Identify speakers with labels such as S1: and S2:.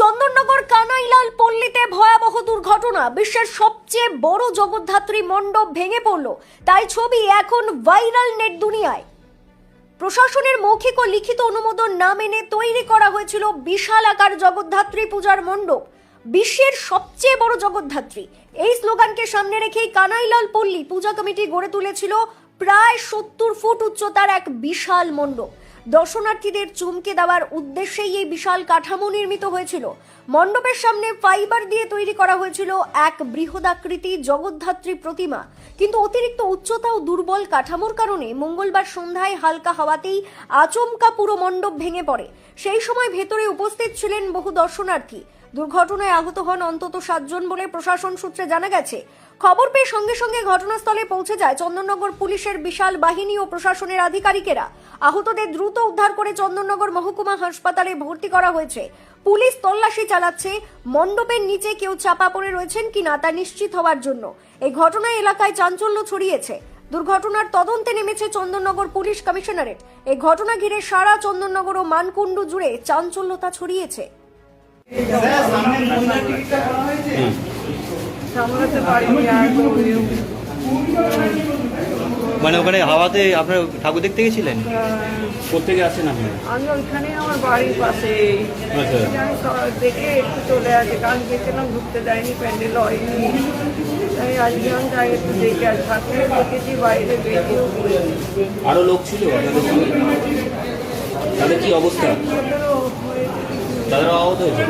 S1: চন্দননগর কানাইলাল পল্লীতে ভয়াবহ দুর্ঘটনা। বিশ্বের সবচেয়ে বড় জগদ্ধাত্রী মণ্ডপ ভেঙে পড়ল, তাই ছবি এখন ভাইরাল নেট দুনিয়ায়। প্রশাসনের মৌখিক ও লিখিত অনুমোদন না মেনে তৈরি করা হয়েছিল বিশাল আকার জগদ্ধাত্রী পূজার মণ্ডপ। বিশ্বের সবচেয়ে বড় জগদ্ধাত্রী, এই স্লোগানকে সামনে রেখেই কানাইলাল পল্লী পূজা কমিটি গড়ে তুলেছিল প্রায় 70 ফুট উচ্চতার এক বিশাল মণ্ডপ। দর্শনার্থীদের চমকে দেওয়ার উদ্দেশ্যেই এই বিশাল কাঠামো নির্মিত হয়েছিল। মণ্ডপের সামনে ফাইবার দিয়ে তৈরি করা হয়েছিল এক বৃহদাকৃতি জগদ্ধাত্রী প্রতিমা, কিন্তু অতিরিক্ত উচ্চতা ও দুর্বল কাঠামোর কারণে মঙ্গলবার সন্ধ্যায় হালকা হাওয়াতেই আচমকা পুরো মণ্ডপ ভেঙে পড়ে। সেই সময় ভেতরে উপস্থিত ছিলেন বহু দর্শনার্থী। দুর্ঘটনায় আহত হন অন্তত 7 জন বলে প্রশাসন সূত্রে জানা গেছে। খবর পেয়ে সঙ্গে সঙ্গে ঘটনাস্থলে পৌঁছে যায় চন্দননগর পুলিশের বিশাল বাহিনী ও প্রশাসনের আধিকারিকেরা। আহতদের দ্রুত উদ্ধার করে চন্দননগর মহকুমা হাসপাতালে ভর্তি করা হয়েছে। পুলিশ তল্লাশি চালাচ্ছে মণ্ডপের নিচে কেউ চাপা পড়ে রয়েছেন কিনা তা নিশ্চিত হওয়ার জন্য। এই ঘটনায় এলাকায় চাঞ্চল্য ছড়িয়েছে। দুর্ঘটনার তদন্তে নেমেছে চন্দননগর পুলিশ কমিশনারেট। এই ঘটনা ঘিরে সারা চন্দননগর ও মানকুণ্ডু জুড়ে চাঞ্চল্যতা ছড়িয়েছে।
S2: মানে ওখানে হাওয়াতে আপনার ঠাকুর দেখতে গেছিলেন? কোথেকে আসেন আপনি?
S3: আমি ওইখানে আমার বাড়ির পাশে দেখে একটু চলে আসে, কারণ গেছিলাম ঢুকতে দেয়নি, প্যান্ডেল হয়নি। তাই আজকে আমি যাই একটু দেখে আস, ঠাকুরে দেখেছি বাইরে বেরিয়েও।
S2: আরো লোক ছিল তাদের কি অবস্থা? তাদেরও আহত হয়েছে।